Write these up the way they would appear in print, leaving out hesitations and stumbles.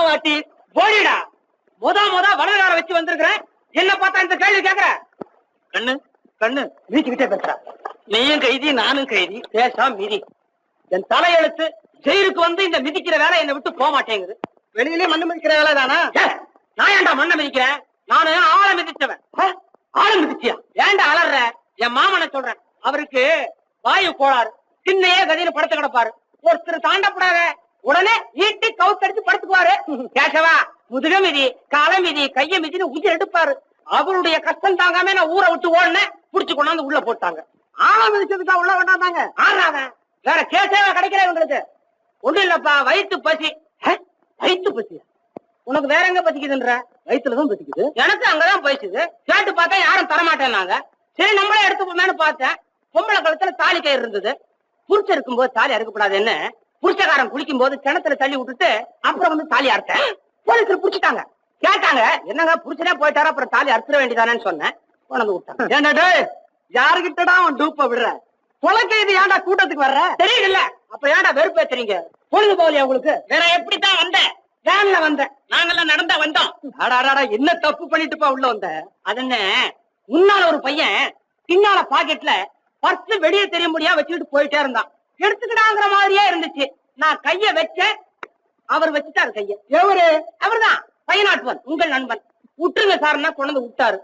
வாட்டி போடிடா. முத வடகார வச்சு வந்திருக்கிறேன். என்ன பார்த்தா இந்த கேள்வி கேக்குற? கண்ணு கண்ணு வீச்சுக்கிட்டே பேசுற. நீயும் கைதி நானும் கைதி, பேசாம மிதி. என் தலையெழுத்து ஜெயிலுக்கு வந்து இந்த மிதிக்கிற வேலை என்னை விட்டு போக மாட்டேங்குது. வெளியிலே மண்ணு மிதிக்கிற வேலை தானா? நான் ஏன்டா மண்ணை மிதிக்கிறேன்? நானு ஆளை மிதிச்சவன். ஆளை மிதிச்சியா? ஏன்டா அலற? என் மாமனை சொல்றேன். அவருக்கு வாயு கோளாறு, சின்னையே கதியில படுத்து கிடப்பாரு. ஒருத்தர் தாண்டப்படாத உடனே ஈட்டி கவுத்தடிச்சு படுத்துக்குவாரு. கேசவா முதுக மிதி, காலை மிதி, கைய மிதின்னு உயிர் எடுப்பாரு. அவருடைய கஷ்டம் தாங்காம நான் ஊரை விட்டு ஓடுனேன். புடிச்சு கொண்டாந்து உள்ள போட்டாங்க. ஆளை மிதிச்சதுக்கா உள்ள வேண்டாந்தாங்க? ஆறாத வேற கேசவா கிடைக்கல உங்களுக்கு. ஒண்ணு இல்லப்பா, வயிற்று பசி. வயிற்று பசியா? உனக்கு வேற எங்க பசிக்குதுன்ற? வயிற்றுலதான் பசிக்குது. எனக்கு அங்கதான் பசிக்குது. கேட்டு பார்த்தா யாரும் தரமாட்டேன்னாங்க. சரி நம்மளே எடுத்துப்போமேனு பார்த்தேன். பொம்பளை கழுத்துல தாலி கயிறு இருந்தது. புருஷ இருக்கும்போது தாலி அறுக்கப்படாதுன்னு புருஷகாரன் குளிக்கும் போது கிணத்துல தள்ளி விட்டுட்டு அப்புறம் வந்து தாலி அறுத்தேன். போலீஸ்ல புடிச்சிட்டாங்க. கேட்டாங்க, என்னங்க புருஷனே போயிட்டாரு, அப்புறம் தாலி அறுத்துட வேண்டியதானேன்னு சொன்னேன். கொண்டு விட்டாங்க. ஏன்டா யாருகிட்டடா அவன் டூப்ப விடுற? தொலைக்க இது ஏன்டா கூட்டத்துக்கு வர்ற? தெரியல. அப்ப ஏன்டா வெறுப்பு ஏத்துறீங்க? பொழுது போகலையா உங்களுக்கு? வேற எப்படித்தான் வந்தேன்? வேன்ல வந்தேன். நாங்கெல்லாம் நடந்தா வந்தோம். அடாடா என்ன தப்பு பண்ணிட்டுப்பா உள்ள வந்த? அதுன்னு முன்னால ஒரு பையன் பின்னால பாக்கெட்ல பர்ஸ் வெளியே தெரிய முடியா வச்சுக்கிட்டு போயிட்டே இருந்தான். எடுத்துக்கிட்டாங்கிற மாதிரியே இருந்துச்சு. நான் கைய வச்சேன், அவர் வச்சுட்டாரு கைய. எவரு? அவர்தான் பையனாட்டுவன், உங்கள் நண்பன். விட்டுருங்க சார்னா கொண்டு விட்டாரு.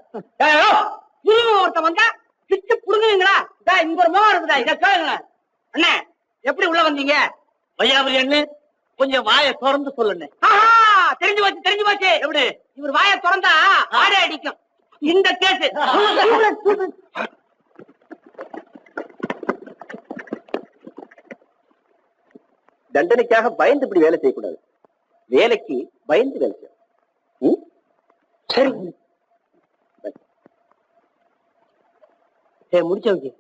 ஒருத்த வந்தா பிச்சு புடுங்குவீங்களா? இங்க ஒரு முகம் இருக்குதா, இத கேளுங்க. அண்ணே எப்படி உள்ள வந்தீங்க? வையாபுரி அண்ணு கொஞ்சம் வாயை திறந்து சொல்லுங்க. தெரிஞ்சு போச்சு தெரிஞ்சு போச்சு. எப்படி? இவர் வாயை திறந்தா ஆடை அடிக்கும். இந்த கேஸ் தண்டனைக்காக பயந்து இப்படி வேலை செய்யக்கூடாது. வேலைக்கு பயந்து வேலை செய்யணும். சரி முடிச்சவங்க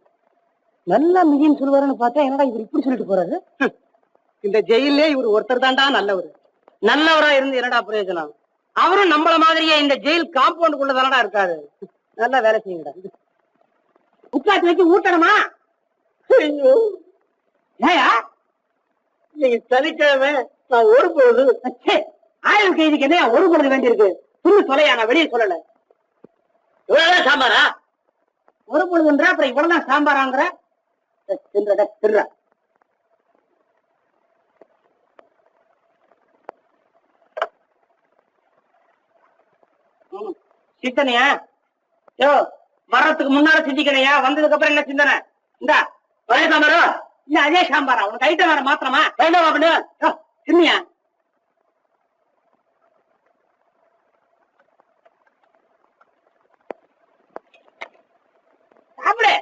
நல்லா மிதின்னு சொல்லுவாருன்னு பார்த்தா என்னடா இவர் இப்படி சொல்லிட்டு போறாரு? இந்த ஜெயிலே இவர் ஒருத்தர் தான்டா நல்லவர். நல்லவரா இருந்து என்னடா பிரயோஜனம்? அவரும் நம்மள மாதிரியே இந்த ஜெயில் காம்பவுண்டுக்குள்ள தானடா இருக்காரு. நல்லா வேலை செய்யுங்கடா. உட்காந்து வச்சு ஊட்டணுமா? ஏயா நீங்க சனிக்கிழமை நான் ஒரு பொழுது ஆயுள் கைதிக்கு என்ன ஒரு பொழுது வேண்டி இருக்கு? புண்ணு சொல்லையா, நான் வெளியே சொல்லல. இவ்வளவுதான் சாம்பாரா? ஒரு பொழுதுன்ற அப்புறம் இவ்வளவுதான் சாம்பாராங்கிற? திருடா சிந்தனையா? யோ வர்றதுக்கு முன்னால சிந்திக்கணையா, வந்ததுக்கு அப்புறம் என்ன சிந்தனை? இந்தா ஒரே சாம்பாரா? இல்ல அதே சாம்பாரா? உனக்கு ஐட்டம் வேற மாத்திரமா? வேண்டாம் அப்படின்னு சின்னியா? சாப்பிடு.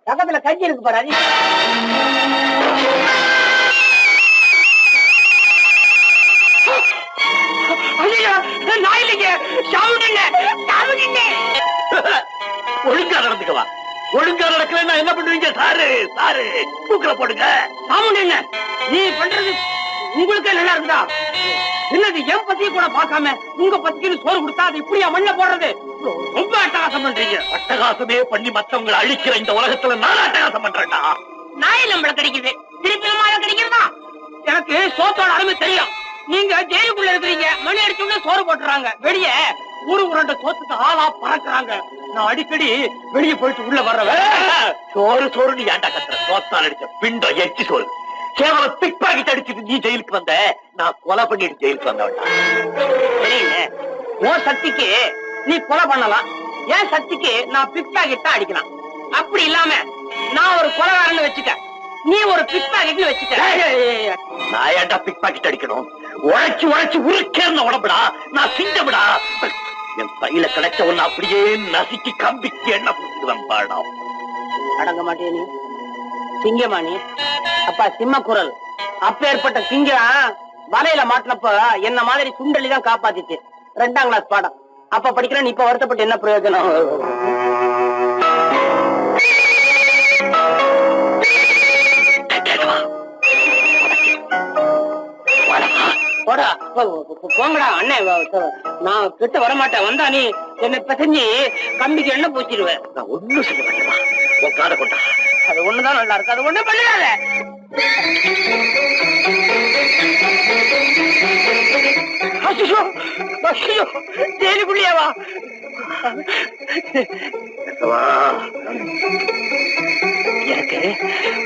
பக்கத்துல கஞ்சி இருக்கு பாரு. ஒழுங்கா நடந்துக்கவா? ஒழுங்கா நடக்கல என்ன பண்ணுவீங்க? சாரு சாரு தூக்கல போடுங்க. சாமுண்டிங்க நீ பண்றது உங்களுக்கே நல்லா இருக்குதா? என்னது என் பத்திய கூட பார்க்காம உங்க பத்திக்கு சோறு கொடுத்தா அது இப்படியா மண்ண போடுறது? ரொம்ப அட்டகாசம் பண்றீங்க. அட்டகாசமே பண்ணி மத்தவங்களை அழிக்கிற இந்த உலகத்துல நான் அட்டகாசம் பண்றேன்டா. நாய் நம்மள கிடைக்குது, திருப்பி கிடைக்கிறதா? எனக்கு சோத்தோட அருமை தெரியும். நீங்க ஜெயிலுக்குள்ள இருக்கிறீங்க, மணி அடிச்சுள்ள சோறு போட்டுறாங்க. வெளியே ஒரு உருண்டை சோத்துக்கு ஆளா பறக்குறாங்க. நான் அடிக்கடி வெளியே போயிட்டு உள்ள வர்றவன். சோறு சோறுன்னு ஏன்டா கத்துற? சோத்தால் அடிச்ச பிண்டம் எச்சி சோறு. கேவலம் பிக் பாக்கெட் அடிச்சுட்டு நீ ஜெயிலுக்கு வந்த, நான் கொலை பண்ணிட்டு ஜெயிலுக்கு வந்தவன்டா. தெரியல, உன் சக்திக்கு நீ கொலை பண்ணலாம், என் சக்திக்கு நான் பிக் பாக்கெட் அடிக்கலாம். அப்படி இல்லாம நான் ஒரு கொலைகாரன்னு வச்சுக்க, நீ ஒரு பிக் பாக்கெட்னு வச்சுக்க. நான் ஏன்டா பிக் பாக்கெட் அடிக்கணும்? உழைச்சு உழைச்சு உருக்கேர்ந்த உடம்புடா, நான் சிங்கம்டா. என் கையில கிடைச்ச ஒண்ணு அப்படியே நசுக்கி கம்பிக்கு என்ன புடிச்சுடுவேன் பாடா. அடங்க மாட்டே நீ சிங்கமா? நீ அப்பா சிம்ம குரல். அப்பேற்பட்ட சிங்கம் வலையில மாட்டினப்ப என்ன மாதிரி சுண்டலிதான் காப்பாத்திச்சு. 2ஆம் கிளாஸ் பாடம் அப்ப படிக்கிறேன். இப்ப வருத்தப்பட்டு என்ன பிரயோஜனம்? போங்கடா அண்ணே, நான் கிட்ட வரமாட்டேன். வந்தா நீ என்னை பசஞ்சு கம்பிக்கு எண்ணெய் பூச்சிடுவேன். நான் ஒண்ணும் செய்ய மாட்டேன். உன் காதை கொண்டா. அது ஒண்ணுதான் நல்லா இருக்கு, அது ஒண்ணும் பண்ணாத. ஜெயிலுக்குள்ளியாவா? எனக்கு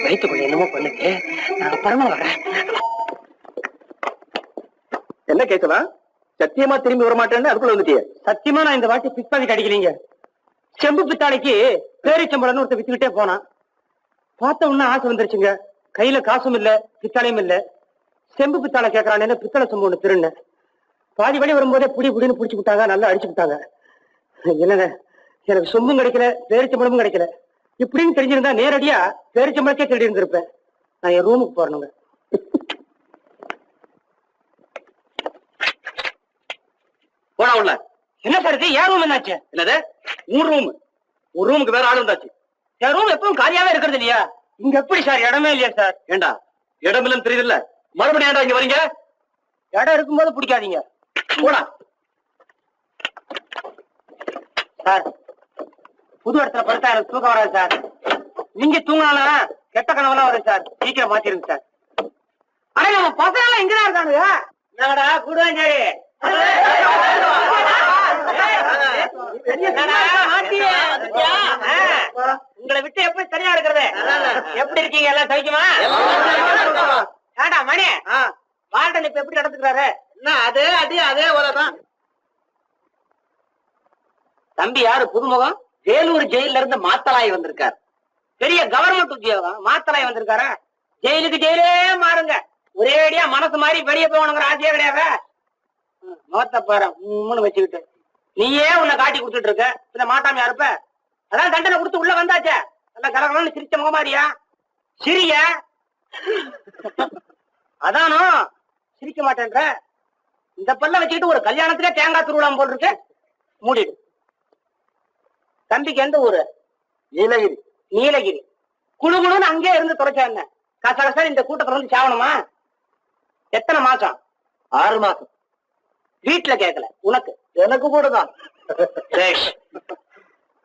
வயிற்றுக்குள்ள என்னமோ பண்ணுச்சு. நான் அப்புறமா வரேன். என்ன கேட்கலாம்? சத்தியமா திரும்பி வர மாட்டேன்னு அதுக்குள்ள வந்துட்டிய? சத்தியமா நான் இந்த வாட்டி பிக் பாக்கெட் அடிக்கலீங்க. செம்பு பித்தாளைக்கு பேரிச்சம்பளம்னு ஒருத்தர் வித்துக்கிட்டே போனான். பார்த்த உடனே ஆசை வந்துருச்சுங்க. கையில காசும் இல்ல, பித்தாளையும் இல்ல. செம்பு பித்தாளை கேட்கறானே பித்தளை செம்பு ஒண்ணு திருண்ண. பாதி வழி வரும்போதே புடின்னு புடிச்சு விட்டாங்க, நல்லா அடிச்சு விட்டாங்க. என்னங்க, எனக்கு சொம்பும் கிடைக்கல, பேரிச்சம்பளமும் கிடைக்கல. இப்படின்னு தெரிஞ்சிருந்தா நேரடியா பேரிச்சம்பளத்தே தேடி இருந்திருப்பேன். நான் என் ரூமுக்கு போறேனுங்க. போடா உள்ள. என்ன சார் இது? என் ரூம் என்னாச்சு? என்னது? உன் ரூம்? ஒரு ரூமுக்கு வேற ஆள் இருந்தாச்சு. என் ரூம் எப்பவும் காலியாவே இருக்கிறது இல்லையா? இங்க எப்படி சார்? இடமே இல்லையா சார்? ஏண்டா இடம் இல்லைன்னு தெரியுதுல்ல, மறுபடியும் ஏண்டா இங்க வரீங்க? இடம் இருக்கும்போது பிடிக்காதீங்க. போடா சார். புது இடத்துல படுத்தா எனக்கு தூக்கம் வராது சார். நீங்க தூங்கினாலும் கெட்ட கனவெல்லாம் வரும் சார். சீக்கிரம் மாத்திருங்க சார். ஆனா நம்ம பசங்க எல்லாம் இங்கதான் இருக்கானுங்க. என்னடா கூடுவாஞ்சாடி? உங்களை விட்டு எப்படி தனியா இருக்கிறது? எப்படி இருக்கீங்க? எல்லாம் சகிக்குமா? ஏண்டா மணி, வார்டன் இப்ப எப்படி நடந்துக்கிறாரு? என்ன அதே அடி அதே போலதான். தம்பி யாரு? புதுமுகம்? வேலூர் ஜெயில இருந்து மாத்தலாய் வந்திருக்காரு. பெரிய கவர்மெண்ட் உத்தியோகம், மாத்தலாய் வந்திருக்காரு. ஜெயிலுக்கு ஜெயிலே மாறுங்க. ஒரேடியா மனசு மாதிரி வெளியே போகணுங்கிற ஆசையே கிடையாது. முகத்தை பாரு மூணு வச்சுக்கிட்டு நீயே உன்னை காட்டி கொடுத்துட்டு இருக்க. பின்ன மாட்டாமையா இருப்ப? அதான் தண்டனை கொடுத்து உள்ள வந்தாச்சே. நல்லா கலகலன்னு சிரிச்ச முகமாரியா? சிரிய அதானோ சிரிக்க மாட்டேன்ற. இந்த பல்ல வச்சுக்கிட்டு ஒரு கல்யாணத்துக்கே தேங்காய் திருவிழாம் போல் இருக்கு. மூடிடு. தம்பிக்கு எந்த ஊரு? நீலகிரி. நீலகிரி. குழுகுழுன்னு அங்கே இருந்து தொலைச்சா என்ன? கசகசா இந்த கூட்டத்துல வந்து சாவணுமா? எத்தனை மாசம்? 6 மாசம். வீட்டுல கேட்கல, உனக்கு? எனக்கு கூட தான்.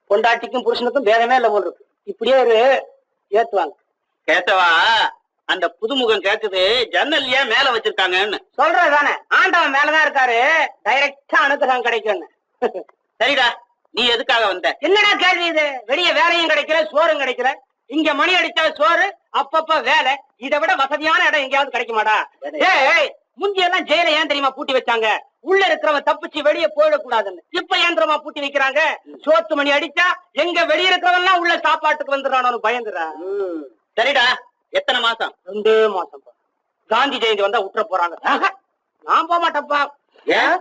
பொண்டாட்டிக்கும் புருஷனுக்கும் வேதமே இல்ல போல் இருக்கு. இப்படியே ஒரு ஏத்துவாங்க. கேட்டவா? அந்த புதுமுகம் கேக்குது, ஜன்னல் ஏன் மேல வச்சிருக்காங்கன்னு. சொல்றதானே, ஆண்டவன் மேலதான் இருக்காரு, டைரக்டா அனுகிரகம் கிடைக்கும்னு. சரிடா, நீ எதுக்காக வந்த? என்னடா கேள்வி இது? வெளிய வேலையும் கிடைக்கல, சோறும் கிடைக்கல. இங்க மணி அடிச்சா சோறு, அப்பப்ப வேலை. இதை விட வசதியான இடம் எங்கேயாவது கிடைக்குமாடா? ஏய், முந்தி எல்லாம் ஜெயில ஏன் தெரியுமா பூட்டி வச்சாங்க? உள்ள இருக்கிறவன் தப்பிச்சு வெளியே போயிடக்கூடாதுன்னு. இப்ப ஏந்திரமா பூட்டி வைக்கிறாங்க. சோத்து மணி அடிச்சா எங்க வெளியே இருக்கிறவன் உள்ள சாப்பாட்டுக்கு வந்துடுறானு பயந்துடா. சரிடா, எத்தனை மாசம்? 2 மாசம். காந்தி ஜெயந்தி வந்தா விட்டுற போறாங்க. நான் போக மாட்டேன்ப்பா. ஏன்?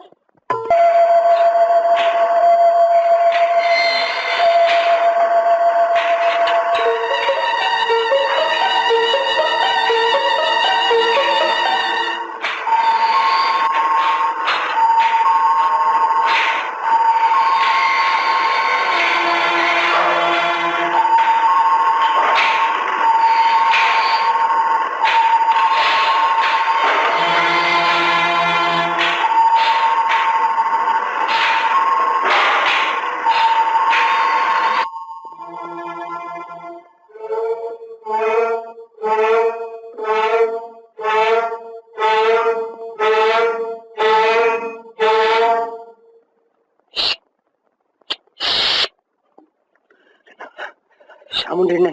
சாமுண்டின்னு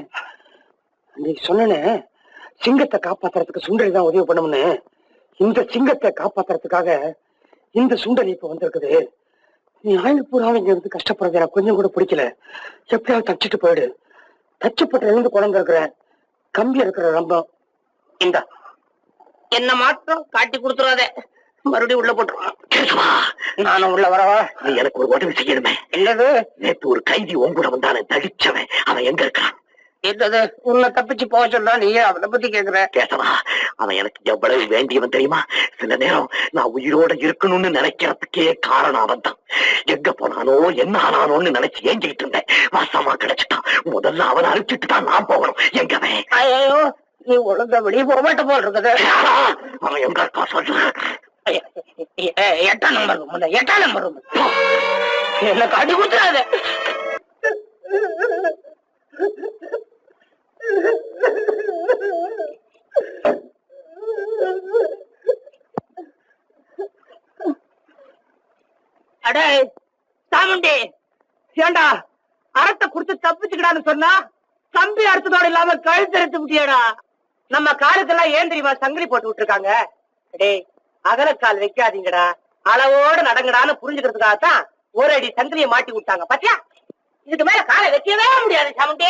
நீ சொன்ன சிங்கத்தை காப்பாத்துறதுக்கு சுண்டலி தான் உதவி பண்ணணும்னு. இந்த சிங்கத்தை காப்பாத்துறதுக்காக இந்த சுண்டலி இப்ப வந்திருக்குது. நீ ஆயுள் பூராவும் இங்க இருந்து கஷ்டப்படுறது எனக்கு கொஞ்சம் கூட பிடிக்கல. எப்படியாவது தச்சுட்டு போயிடு. தச்சுப்பட்டு இருந்து குழந்தை இருக்கிற கம்பி இருக்கிற ரொம்ப இந்த என்ன மாற்றம் காட்டி கொடுத்துறாதே. மறுபடியும் உள்ள போட்டுருவான். நானும் உள்ள வரவா? நீ எனக்கு ஒரு உதவி செய்யணுமே. என்னது? நேத்து ஒரு கைதி உன் கூட வந்தானே, தடிச்சவன், அவன் எங்க இருக்கான்? என்னது? உன்னை தப்பிச்சு போக சொல்றா, நீயே அவனை பத்தி கேக்குற? கேட்டவா? அவன் எனக்கு எவ்வளவு வேண்டியவன் தெரியுமா? சில நேரம் நான் உயிரோட இருக்கணும்னு நினைக்கிறதுக்கே காரணம் அவன் தான். எங்க போனானோ என்ன ஆனானோன்னு நினைச்சு ஏங்கிட்டு இருந்தேன். வாசமா கிடைச்சிட்டான். முதல்ல அவனை அழிச்சிட்டு தான் நான் போகணும். எங்கவே? ஐயோ, நீ ஒழுங்கா வெளியே போக மாட்ட போல் இருக்குது. அவன் எங்க இருக்கா சொல்லு. 8ஆம் நம்பர் ரூம். 8ஆம் நம்பர் ரூம். என்ன காட்டி கொடுத்துறாத. அடே சாமுண்டி, ஏண்டா அறத்தை கொடுத்து தப்பிச்சுக்கிடான்னு சொன்னா கம்பி அறுத்ததோட இல்லாம கழுத்தறுத்து விட்டியாடா. நம்ம காலுக்கெல்லாம் ஏன் தெரியுமா சங்கிலி போட்டு விட்டுருக்காங்க? டேய், அகலக்கால் வைக்காதீங்கடா, அளவோட நடங்கடான்னு புரிஞ்சுக்கிறதுக்காகத்தான் ஒரு அடி சங்கிலியை மாட்டி விட்டாங்க. பாத்தியா, இதுக்கு மேல காலை வைக்கவே முடியாது சாமுண்டி.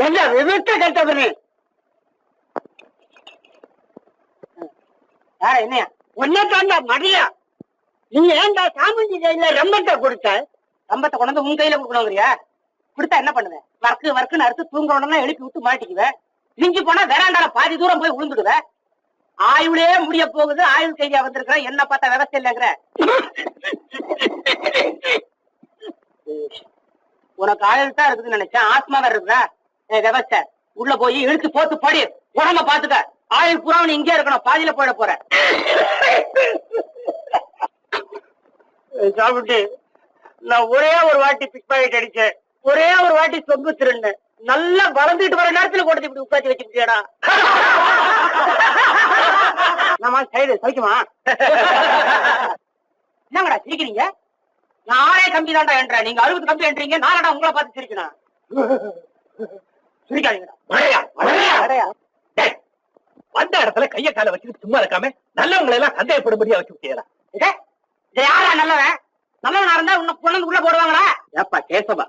என்ன விவிட்ட கட்டவனு என்னையா ஒன்னதாண்டா மடியா? நீ ஏன்டா சாமுண்டி கையில ரம்பத்தை கொடுத்த? ரம்பத்தை கொண்டு உன் கையில கொடுக்கணுங்கிறியா? கொடுத்தா என்ன பண்ணுவேன்? வர்க்குன்னு அறுத்து தூங்குற உடனே எழுப்பி விட்டு மாட்டிக்குவேன். மிஞ்சி போனா வேறாண்டால பாதி தூரம் போய் விழுந்துடுவேன். ஆயுளே முடிய போகுது, ஆயுள் கைதியா வந்திருக்கிற, என்ன பார்த்தா விவசாயம் இல்லைங்கிற. உனக்கு ஆயுள் தான் இருக்குதுன்னு நினைச்சேன், ஆத்மா வேற இருக்குதா? விவசாய உள்ள போய் இழுத்து போட்டு படி, உடம்ப பாத்துக்க. ஆயுள் பூரா நீ இங்கே இருக்கணும், பாதியில போயிட போற. சாப்பிட்டு நான் ஒரே ஒரு வாட்டி பிக் பாக்கெட் அடிச்சேன், ஒரே ஒரு வாட்டி சொம்பு திருண்ணு, நல்லா வளர்ந்துட்டு வர நேரத்துல கொடுத்து இப்படி உட்காந்து வச்சுக்கிட்டியாடா. நம்ம சைடு சைக்குமா? என்னங்கடா சிரிக்கிறீங்க? நான் 6 கம்பி தான்டா என்றேன், நீங்க 60 கம்பி என்றீங்க. நானடா உங்களை பார்த்து சிரிக்கணும். சிரிக்காதீங்கடா. வந்த இடத்துல கைய கால வச்சுட்டு சும்மா இருக்காம நல்லவங்களை எல்லாம் சந்தேகப்படும்படியா வச்சு விட்டியடா. யாரா நல்லவன்? நல்லவனா இருந்தா உன்னை கொண்டு உள்ள போடுவாங்களா? ஏப்பா கேசவா,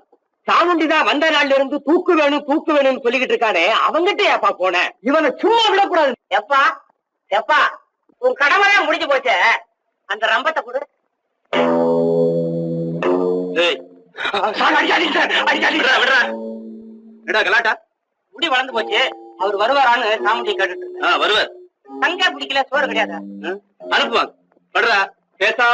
சாமுண்டிதான் வந்த நாள்ல இருந்து தூக்கு வேணும் தூக்கு வேணும்னு சொல்லிக்கிட்டு இருக்கானே, அவங்கிட்ட ஏப்பா போன? இவனை சும்மா விடக்கூடாது. எப்பா எப்பா, உன் கடமைதான் முடிஞ்சு போச்சே, அந்த ரம்பத்தை கொடு. கலாட்டா முடி வளர்ந்து போச்சு, அவர் வருவாரான்னு சாமுண்டி கேட்டுட்டு வருவார். தங்க பிடிக்கல, சோறு கிடையாது, அனுப்புவாங்க. படுறா பேசா